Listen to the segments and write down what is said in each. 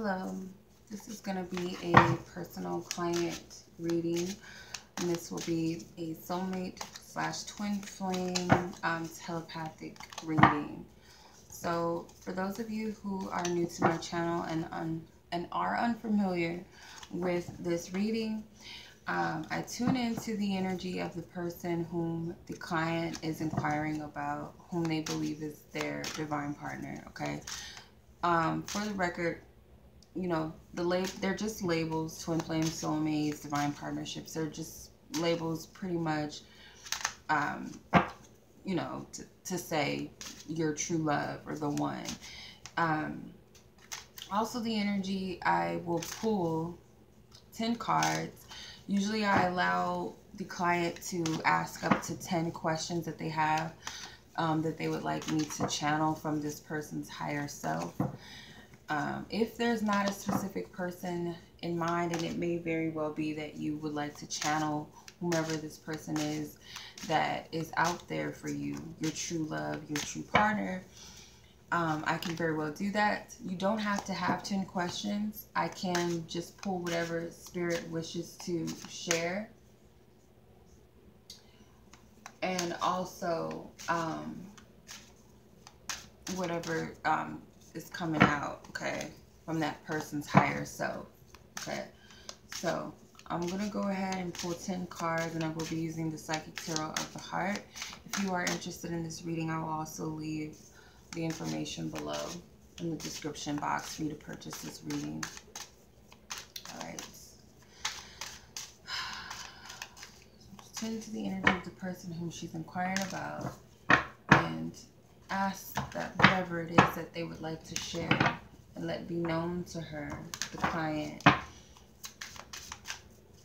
Hello, this is going to be a personal client reading, and this will be a soulmate / twin flame telepathic reading. So for those of you who are new to my channel and are unfamiliar with this reading, I tune into the energy of the person whom the client is inquiring about, whom they believe is their divine partner, okay? For the record, you know, they're just labels: twin flame, soulmates, divine partnerships. They're just labels pretty much, you know, to say your true love or the one. Also the energy, I will pull 10 cards. Usually I allow the client to ask up to 10 questions that they have, that they would like me to channel from this person's higher self. If there's not a specific person in mind, and it may very well be that you would like to channel whomever this person is that is out there for you, your true love, your true partner, I can very well do that. You don't have to have 10 questions. I can just pull whatever spirit wishes to share. And also, whatever is coming out, okay, from that person's higher self, okay? So I'm going to go ahead and pull 10 cards, and I will be using the Psychic Tarot of the Heart. If you are interested in this reading, I will also leave the information below in the description box for you to purchase this reading. All right. Tend to the energy of the person whom she's inquiring about, and ask that whatever it is that they would like to share and let be known to her, the client,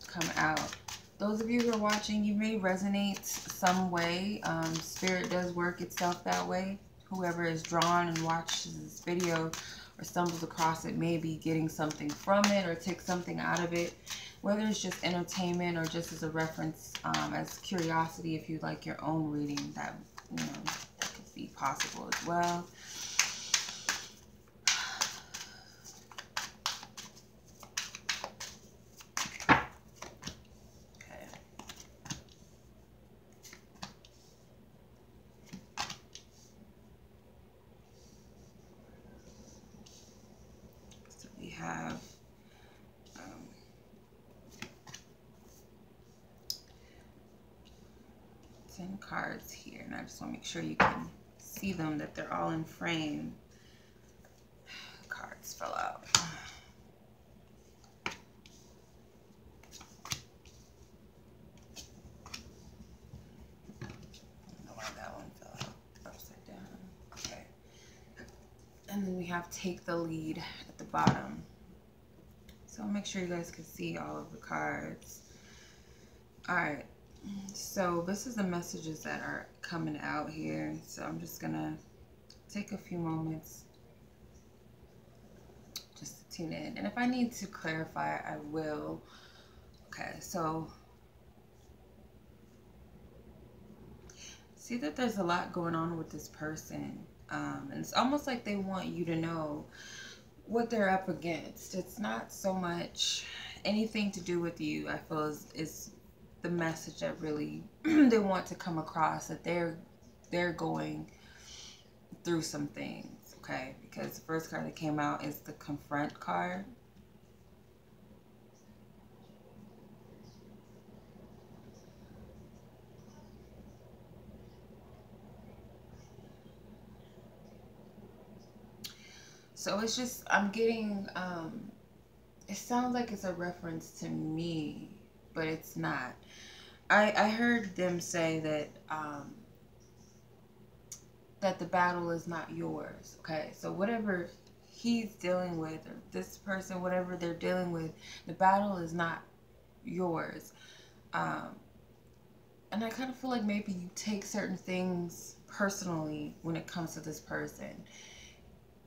come out. Those of you who are watching, you may resonate some way. Spirit does work itself that way. Whoever is drawn and watches this video or stumbles across it may be getting something from it or take something out of it, whether it's just entertainment or just as a reference, as curiosity. If you like your own reading, that, you know, that could be possible as well. We have 10 cards here, and I just want to make sure you can see them, that they're all in frame. Cards fell out. I don't know why that one fell out upside down. Okay. And then we have Take the Lead at the bottom. So I'll make sure you guys can see all of the cards. Alright, so this is the messages that are coming out here. So I'm just gonna take a few moments just to tune in. And if I need to clarify, I will. Okay, so see that there's a lot going on with this person. And it's almost like they want you to know what they're up against. It's not so much anything to do with you, I feel, is the message that really they want to come across, that they're going through some things, okay? Because the first card that came out is the Confront card. So it's just, I'm getting, it sounds like it's a reference to me, but it's not. I heard them say that, that the battle is not yours, okay? So whatever he's dealing with, or this person, whatever they're dealing with, the battle is not yours. And I kind of feel like maybe you take certain things personally when it comes to this person.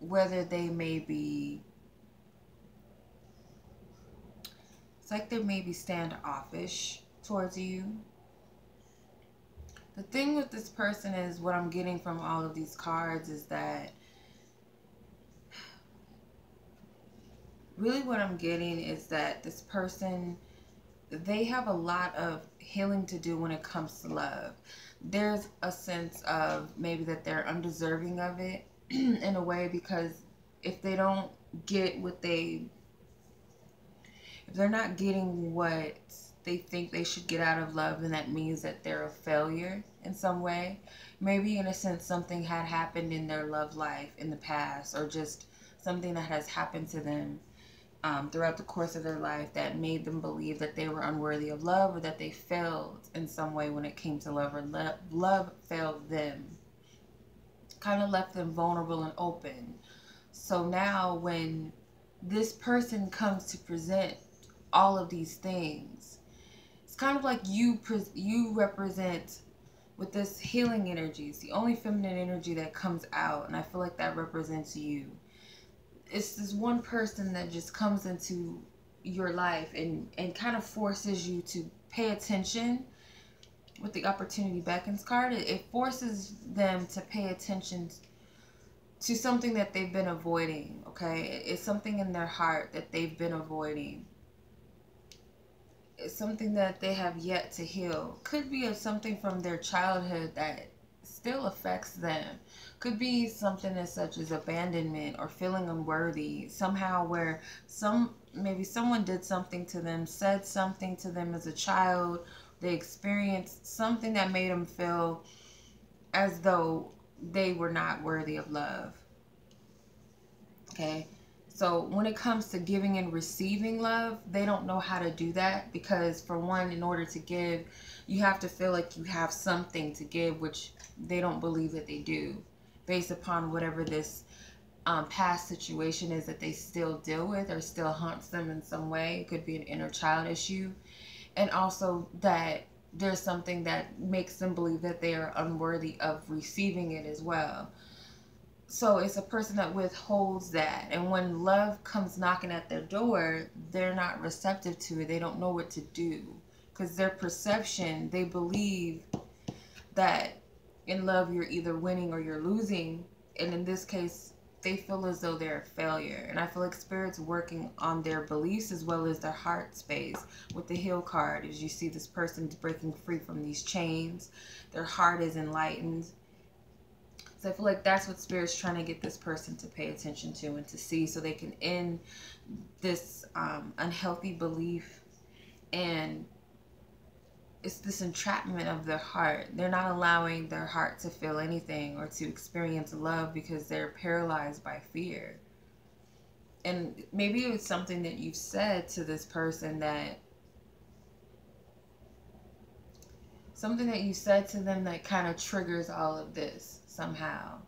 Whether they may be, it's like they may be standoffish towards you. The thing with this person is, what I'm getting from all of these cards is that really what I'm getting is that this person, they have a lot of healing to do when it comes to love. There's a sense of maybe that they're undeserving of it in a way, because if they don't get what they, if they're not getting what they think they should get out of love, then that means that they're a failure in some way. Maybe in a sense something had happened in their love life in the past, or just something that has happened to them throughout the course of their life that made them believe that they were unworthy of love, or that they failed in some way when it came to love, or love failed them. Kind of left them vulnerable and open. So now when this person comes to present all of these things, it's kind of like you represent, with this healing energy, it's the only feminine energy that comes out, and I feel like that represents you. It's this one person that just comes into your life and kind of forces you to pay attention. With the opportunity beckons card, it forces them to pay attention to something that they've been avoiding, okay? It's something in their heart that they've been avoiding. It's something that they have yet to heal. Could be something from their childhood that still affects them. Could be something as such as abandonment or feeling unworthy somehow, where maybe someone did something to them, said something to them as a child. They experienced something that made them feel as though they were not worthy of love. Okay? So when it comes to giving and receiving love, they don't know how to do that, because for one, in order to give, you have to feel like you have something to give, which they don't believe that they do, based upon whatever this past situation is that they still deal with or still haunts them in some way. It could be an inner child issue. And also that there's something that makes them believe that they are unworthy of receiving it as well. So it's a person that withholds that. And when love comes knocking at their door, they're not receptive to it. They don't know what to do. Because their perception, they believe that in love you're either winning or you're losing. And in this case, they feel as though they're a failure. And I feel like Spirit's working on their beliefs as well as their heart space. With the heal card, as you see this person's breaking free from these chains, their heart is enlightened. So I feel like that's what Spirit's trying to get this person to pay attention to and to see, so they can end this unhealthy belief. And it's this entrapment of their heart. They're not allowing their heart to feel anything or to experience love because they're paralyzed by fear. And maybe it's something that you've said to this person, that something that you said to them that kind of triggers all of this somehow.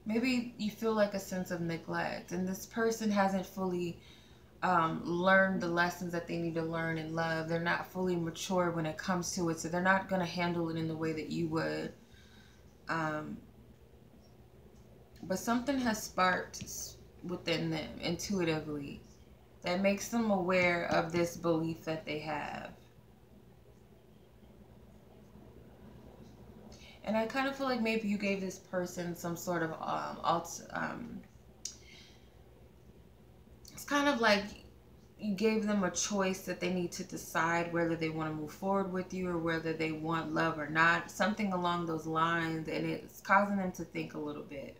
Maybe you feel like a sense of neglect, and this person hasn't fully learn the lessons that they need to learn in love. They're not fully mature when it comes to it, so they're not going to handle it in the way that you would. But something has sparked within them intuitively that makes them aware of this belief that they have. And I kind of feel like maybe you gave this person some sort of it's kind of like you gave them a choice that they need to decide whether they want to move forward with you or whether they want love or not. Something along those lines, and it's causing them to think a little bit.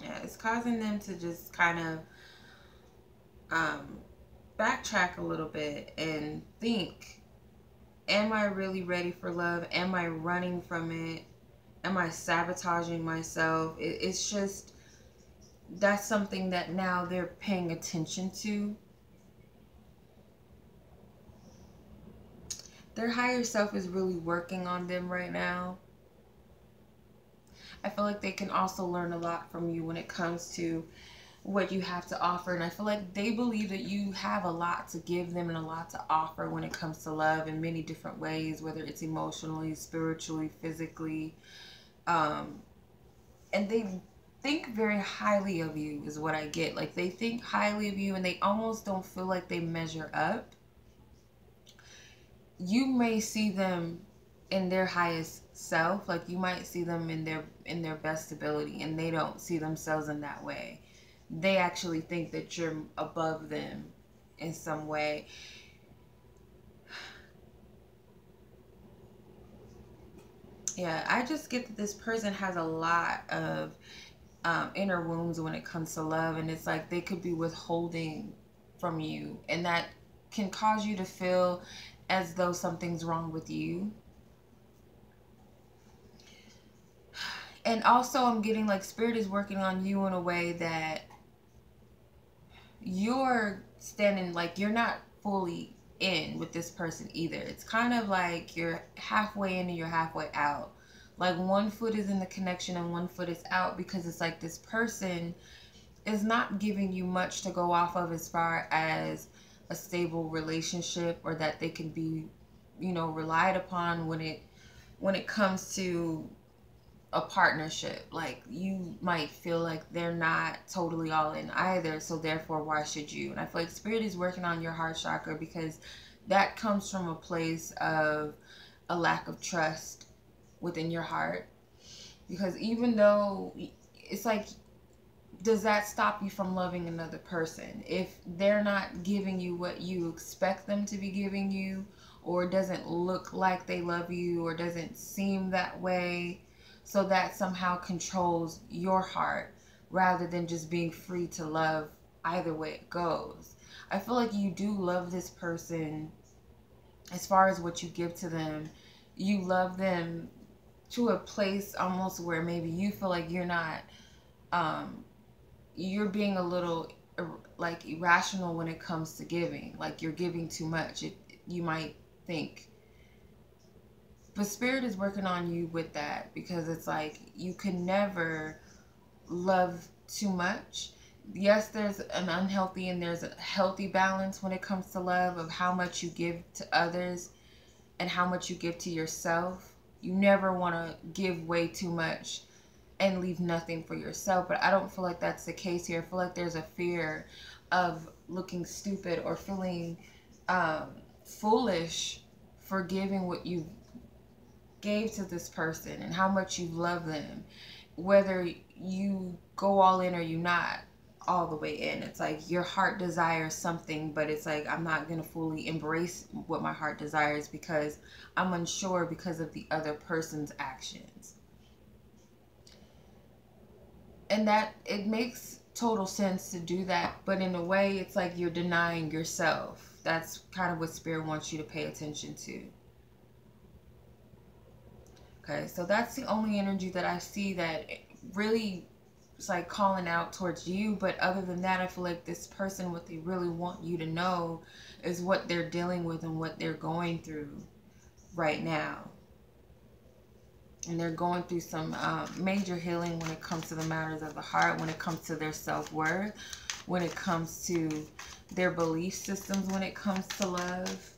Yeah, it's causing them to just kind of backtrack a little bit and think, am I really ready for love? Am I running from it? Am I sabotaging myself? It's just, that's something that now they're paying attention to. Their higher self is really working on them right now. I feel like they can also learn a lot from you when it comes to what you have to offer. And I feel like they believe that you have a lot to give them and a lot to offer when it comes to love in many different ways, whether it's emotionally, spiritually, physically. And they think very highly of you is what I get. Like, they think highly of you and they almost don't feel like they measure up. You may see them in their highest self. Like you might see them in their best ability, and they don't see themselves in that way. They actually think that you're above them in some way. Yeah, I just get that this person has a lot of inner wounds when it comes to love, and it's like they could be withholding from you, and that can cause you to feel as though something's wrong with you. And also, I'm getting like spirit is working on you in a way that you're standing, like you're not fully in with this person either. It's kind of like you're halfway in and you're halfway out. Like one foot is in the connection and one foot is out, because it's like this person is not giving you much to go off of as far as a stable relationship, or that they can be, you know, relied upon when it comes to a partnership. Like you might feel like they're not totally all in either, so therefore why should you? And I feel like spirit is working on your heart chakra, because that comes from a place of a lack of trust within your heart. Because even though it's like, does that stop you from loving another person if they're not giving you what you expect them to be giving you, or doesn't look like they love you, or doesn't seem that way? So that somehow controls your heart, rather than just being free to love either way it goes. I feel like you do love this person as far as what you give to them. You love them to a place almost where maybe you feel like you're not, um, you're being a little like irrational when it comes to giving. Like you're giving too much. You might think. But spirit is working on you with that, because it's like you can never love too much. Yes, there's an unhealthy and there's a healthy balance when it comes to love, of how much you give to others and how much you give to yourself. You never want to give way too much and leave nothing for yourself. But I don't feel like that's the case here. I feel like there's a fear of looking stupid or feeling foolish for giving what you gave to this person and how much you love them, whether you go all in or you not all the way in. It's like your heart desires something, but it's like, I'm not going to fully embrace what my heart desires because I'm unsure because of the other person's actions. And that, it makes total sense to do that, but in a way it's like you're denying yourself. That's kind of what spirit wants you to pay attention to. Okay, so that's the only energy that I see that really is like calling out towards you. But other than that, I feel like this person, what they really want you to know is what they're dealing with and what they're going through right now. And they're going through some major healing when it comes to the matters of the heart, when it comes to their self-worth, when it comes to their belief systems, when it comes to love.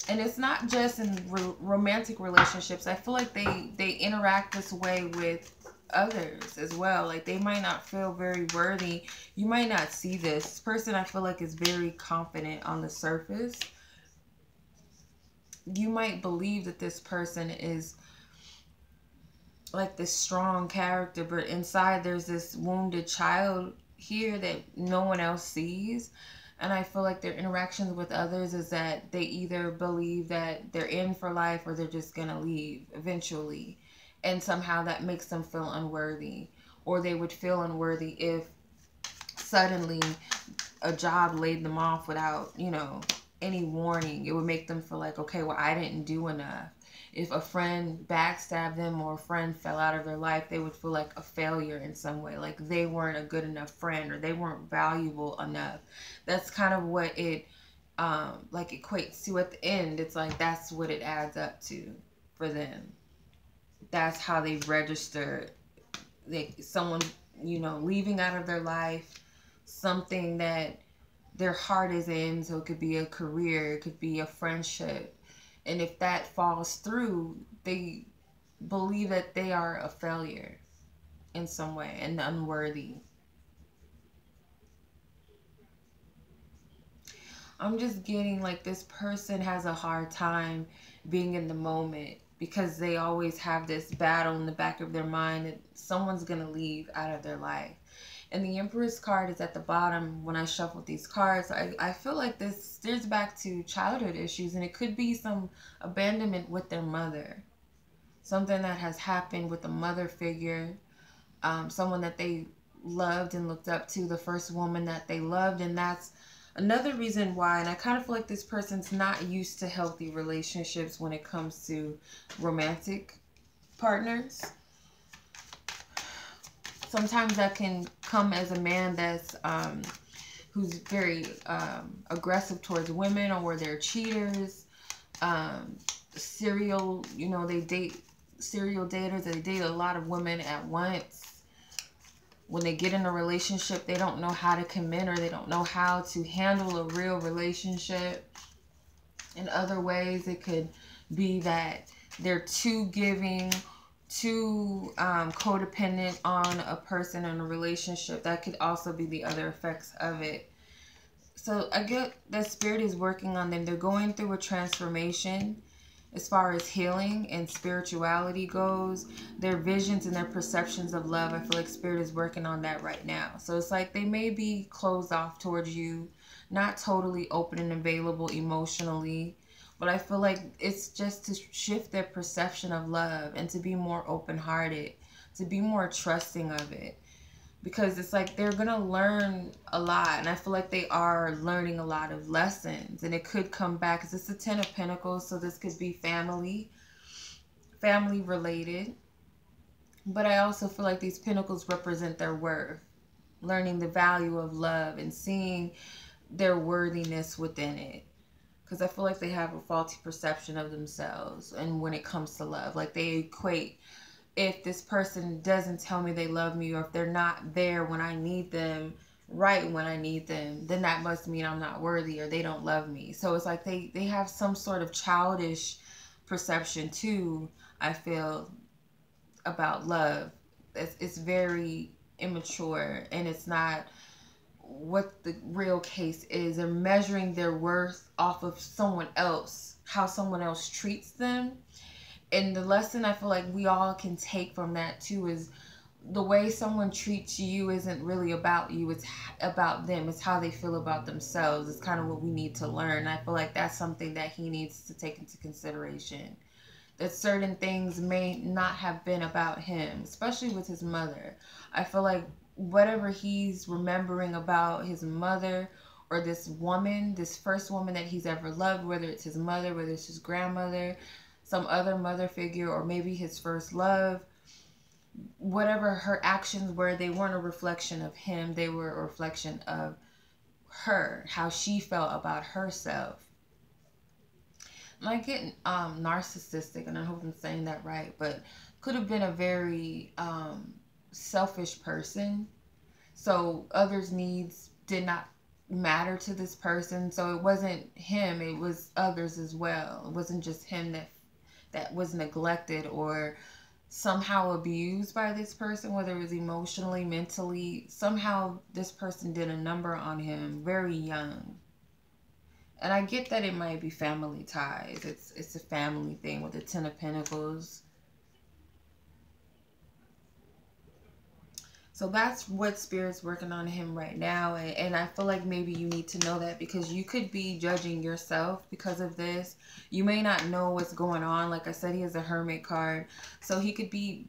And it's not just in romantic relationships. I feel like they interact this way with others as well. Like they might not feel very worthy. You might not see this. This person, I feel like, is very confident on the surface. You might believe that this person is like this strong character, but inside there's this wounded child here that no one else sees. And I feel like their interactions with others is that they either believe that they're in for life or they're just gonna leave eventually, and somehow that makes them feel unworthy. Or they would feel unworthy if suddenly a job laid them off without, you know, any warning. It would make them feel like, okay, well, I didn't do enough. If a friend backstabbed them or a friend fell out of their life, they would feel like a failure in some way, like they weren't a good enough friend or they weren't valuable enough. That's kind of what it like equates to at the end. It's like that's what it adds up to for them. That's how they register like someone, you know, leaving out of their life, something that their heart is in. So it could be a career, it could be a friendship. And if that falls through, they believe that they are a failure in some way and unworthy. I'm just getting like this person has a hard time being in the moment because they always have this battle in the back of their mind that someone's going to leave out of their life. And the Empress card is at the bottom when I shuffled these cards. I feel like this steers back to childhood issues, and it could be some abandonment with their mother. Something that has happened with a mother figure, someone that they loved and looked up to, the first woman that they loved. And that's another reason why, and I kind of feel like this person's not used to healthy relationships when it comes to romantic partners. Sometimes that can come as a man that's who's very aggressive towards women, or they're cheaters, serial, you know, they date serial daters. They date a lot of women at once. When they get in a relationship, they don't know how to commit, or they don't know how to handle a real relationship. In other ways, it could be that they're too giving, too codependent on a person in a relationship. That could also be the other effects of it. So I get that Spirit is working on them. They're going through a transformation as far as healing and spirituality goes. Their visions and their perceptions of love, I feel like Spirit is working on that right now. So it's like they may be closed off towards you, not totally open and available emotionally. But I feel like it's just to shift their perception of love and to be more open-hearted, to be more trusting of it. Because it's like they're going to learn a lot. And I feel like they are learning a lot of lessons. And it could come back, because it's the Ten of Pentacles. So this could be family related. But I also feel like these pentacles represent their worth. Learning the value of love and seeing their worthiness within it. Because I feel like they have a faulty perception of themselves. And when it comes to love, like they equate, if this person doesn't tell me they love me, or if they're not there when I need them, right when I need them, then that must mean I'm not worthy, or they don't love me. So it's like they have some sort of childish perception too, I feel, about love. It's very immature, and it's not what the real case is. They're measuring their worth off of someone else, how someone else treats them. And the lesson I feel like we all can take from that too is the way someone treats you isn't really about you, it's about them. It's how they feel about themselves. It's kind of what we need to learn. I feel like that's something that he needs to take into consideration. That certain things may not have been about him, especially with his mother. I feel like whatever he's remembering about his mother, or this woman, this first woman that he's ever loved, whether it's his mother, whether it's his grandmother, some other mother figure, or maybe his first love, whatever her actions were, they weren't a reflection of him. They were a reflection of her, how she felt about herself. And I get narcissistic, and I hope I'm saying that right, but could have been a very selfish person. So others' needs did not matter to this person. So it wasn't him, it was others as well. It wasn't just him that was neglected or somehow abused by this person, whether it was emotionally, mentally. Somehow this person did a number on him very young. And I get that it might be family ties. It's a family thing with the Ten of Pentacles. So that's what Spirit's working on him right now. And I feel like maybe you need to know that, because you could be judging yourself because of this. You may not know what's going on. Like I said, he has a Hermit card. So he could be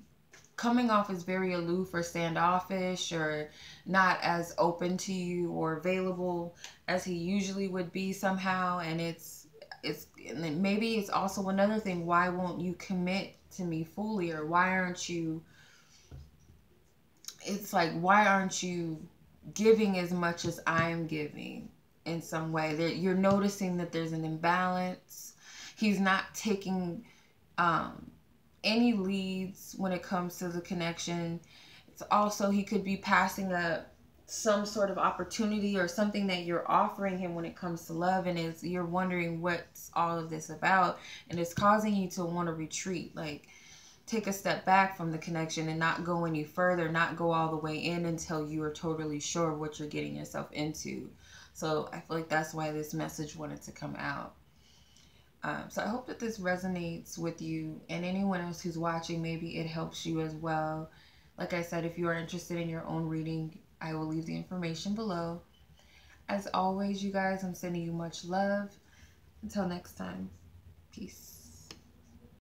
coming off as very aloof or standoffish, or not as open to you or available as he usually would be somehow. And and maybe it's also another thing. Why won't you commit to me fully? Or why aren't you... It's like, why aren't you giving as much as I'm giving in some way? You're noticing that there's an imbalance. He's not taking any leads when it comes to the connection. It's also, he could be passing up some sort of opportunity or something that you're offering him when it comes to love, and you're wondering what's all of this about, and it's causing you to want to retreat, like take a step back from the connection and not go any further, not go all the way in until you are totally sure of what you're getting yourself into. So I feel like that's why this message wanted to come out. So I hope that this resonates with you and anyone else who's watching. Maybe it helps you as well. Like I said, if you are interested in your own reading, I will leave the information below. As always, you guys, I'm sending you much love. Until next time, peace.